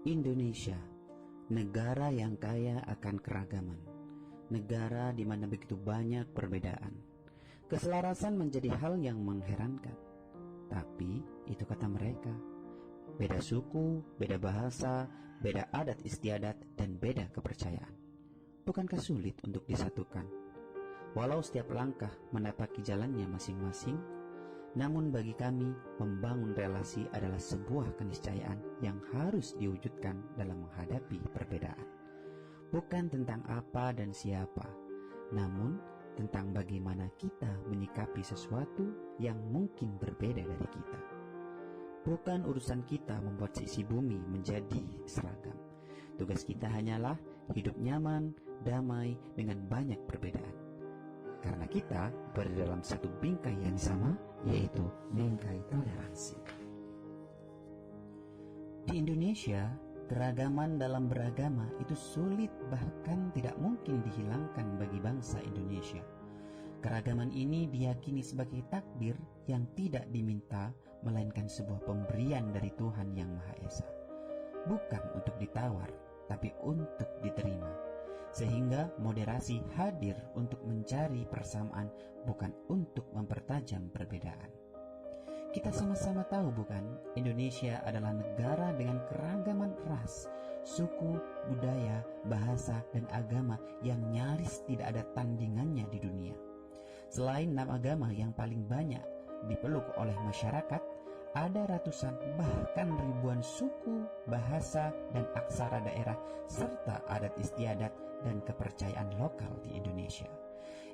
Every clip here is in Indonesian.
Indonesia, negara yang kaya akan keragaman, negara di mana begitu banyak perbedaan. Keselarasan menjadi hal yang mengherankan. Tapi itu kata mereka. Beda suku, beda bahasa, beda adat istiadat, dan beda kepercayaan. Bukankah sulit untuk disatukan? Walau setiap langkah menapaki jalannya masing-masing, namun bagi kami, membangun relasi adalah sebuah keniscayaan yang harus diwujudkan dalam menghadapi perbedaan. Bukan tentang apa dan siapa, namun tentang bagaimana kita menyikapi sesuatu yang mungkin berbeda dari kita. Bukan urusan kita membuat sisi bumi menjadi seragam. Tugas kita hanyalah hidup nyaman, damai dengan banyak perbedaan. Karena kita berada dalam satu bingkai yang sama, yaitu bingkai toleransi. Di Indonesia, keragaman dalam beragama itu sulit bahkan tidak mungkin dihilangkan bagi bangsa Indonesia. Keragaman ini diyakini sebagai takdir yang tidak diminta, melainkan sebuah pemberian dari Tuhan Yang Maha Esa. Bukan untuk ditawar, tapi untuk diterima. Sehingga moderasi hadir untuk mencari persamaan, bukan untuk mempertajam perbedaan. Kita sama-sama tahu bukan, Indonesia adalah negara dengan keragaman ras, suku, budaya, bahasa, dan agama yang nyaris tidak ada tandingannya di dunia. Selain 6 agama yang paling banyak dipeluk oleh masyarakat, ada ratusan bahkan ribuan suku, bahasa, dan aksara daerah serta adat istiadat dan kepercayaan lokal di Indonesia.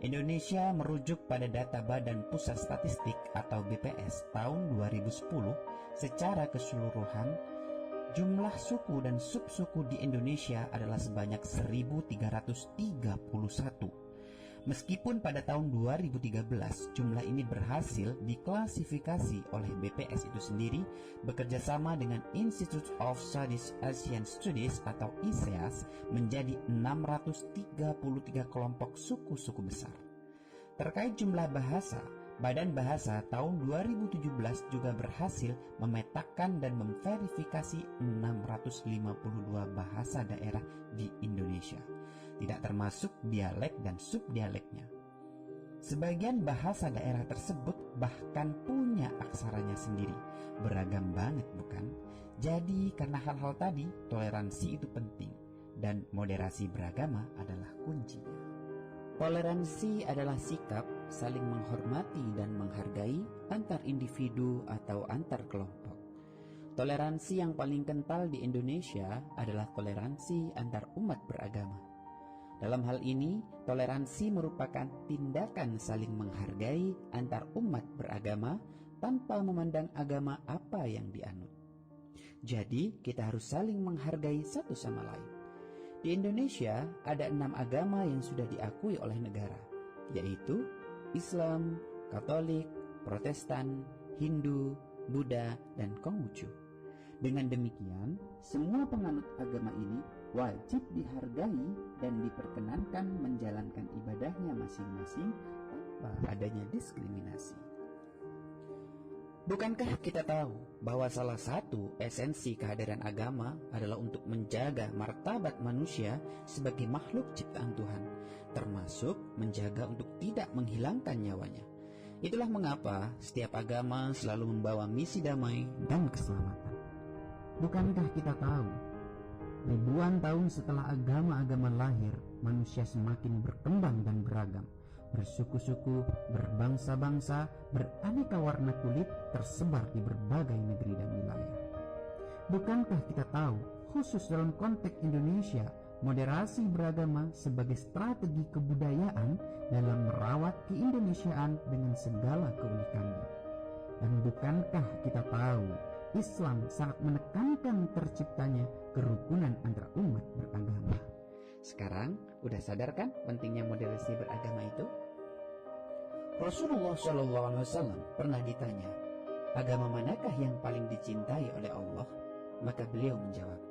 Indonesia merujuk pada data Badan Pusat Statistik atau BPS tahun 2010, secara keseluruhan jumlah suku dan subsuku di Indonesia adalah sebanyak 1.331. Meskipun pada tahun 2013 jumlah ini berhasil diklasifikasi oleh BPS itu sendiri bekerja sama dengan Institute of Southeast Asian Studies atau ISEAS menjadi 633 kelompok suku-suku besar. Terkait jumlah bahasa, Badan Bahasa tahun 2017 juga berhasil memetakan dan memverifikasi 652 bahasa daerah di Indonesia, tidak termasuk dialek dan subdialeknya. Sebagian bahasa daerah tersebut bahkan punya aksaranya sendiri. Beragam banget bukan? Jadi karena hal-hal tadi, toleransi itu penting dan moderasi beragama adalah kuncinya. Toleransi adalah sikap saling menghormati dan menghargai antar individu atau antar kelompok. Toleransi yang paling kental di Indonesia adalah toleransi antar umat beragama. Dalam hal ini, toleransi merupakan tindakan saling menghargai antar umat beragama tanpa memandang agama apa yang dianut. Jadi, kita harus saling menghargai satu sama lain. Di Indonesia, ada 6 agama yang sudah diakui oleh negara, yaitu Islam, Katolik, Protestan, Hindu, Buddha, dan Konghucu. Dengan demikian, semua penganut agama ini wajib dihargai dan diperkenankan menjalankan ibadahnya masing-masing tanpa adanya diskriminasi. Bukankah kita tahu bahwa salah satu esensi kehadiran agama adalah untuk menjaga martabat manusia sebagai makhluk ciptaan Tuhan, termasuk menjaga untuk tidak menghilangkan nyawanya. Itulah mengapa setiap agama selalu membawa misi damai dan keselamatan. Bukankah kita tahu, ribuan tahun setelah agama-agama lahir, manusia semakin berkembang dan beragam, bersuku-suku, berbangsa-bangsa, beraneka warna kulit, tersebar di berbagai negeri dan wilayah. Bukankah kita tahu, khusus dalam konteks Indonesia, moderasi beragama sebagai strategi kebudayaan dalam merawat keindonesiaan dengan segala keunikannya? Dan bukankah kita tahu, Islam sangat menekankan terciptanya kerukunan antara umat beragama? Sekarang, udah sadar kan pentingnya moderasi beragama itu? Rasulullah SAW pernah ditanya, agama manakah yang paling dicintai oleh Allah? Maka beliau menjawab,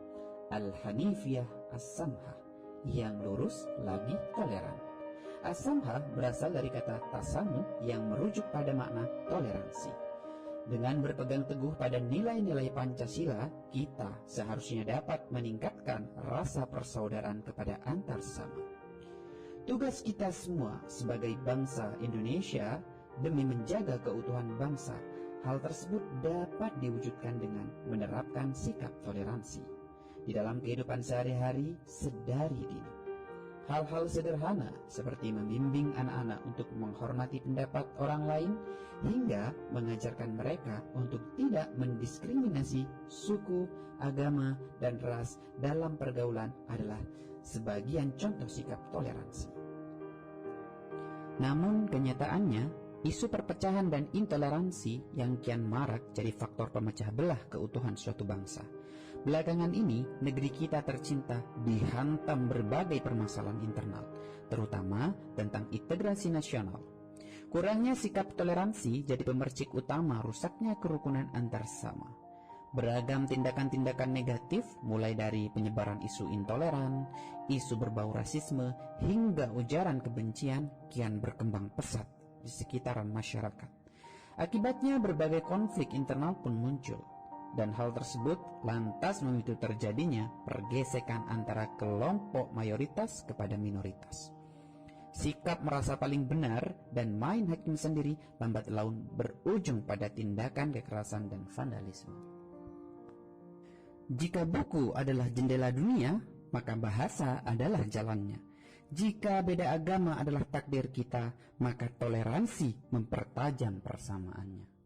Al-Hanifiyah As-Samhah, yang lurus lagi toleran. As-Samhah berasal dari kata tasamuh yang merujuk pada makna toleransi. Dengan berpegang teguh pada nilai-nilai Pancasila, kita seharusnya dapat meningkatkan rasa persaudaraan kepada antar sesama. Tugas kita semua sebagai bangsa Indonesia demi menjaga keutuhan bangsa, hal tersebut dapat diwujudkan dengan menerapkan sikap toleransi di dalam kehidupan sehari-hari sedari dini. Hal-hal sederhana seperti membimbing anak-anak untuk menghormati pendapat orang lain hingga mengajarkan mereka untuk tidak mendiskriminasi suku, agama, dan ras dalam pergaulan adalah sebagian contoh sikap toleransi. Namun kenyataannya, isu perpecahan dan intoleransi yang kian marak jadi faktor pemecah belah keutuhan suatu bangsa. Belakangan ini, negeri kita tercinta dihantam berbagai permasalahan internal, terutama tentang integrasi nasional. Kurangnya sikap toleransi jadi pemercik utama rusaknya kerukunan antar sesama. Beragam tindakan-tindakan negatif, mulai dari penyebaran isu intoleran, isu berbau rasisme, hingga ujaran kebencian kian berkembang pesat di sekitaran masyarakat. Akibatnya berbagai konflik internal pun muncul. Dan hal tersebut lantas memicu terjadinya pergesekan antara kelompok mayoritas kepada minoritas. Sikap merasa paling benar dan main hakim sendiri lambat laun berujung pada tindakan kekerasan dan vandalisme. Jika buku adalah jendela dunia, maka bahasa adalah jalannya. Jika beda agama adalah takdir kita, maka toleransi mempertajam persamaannya.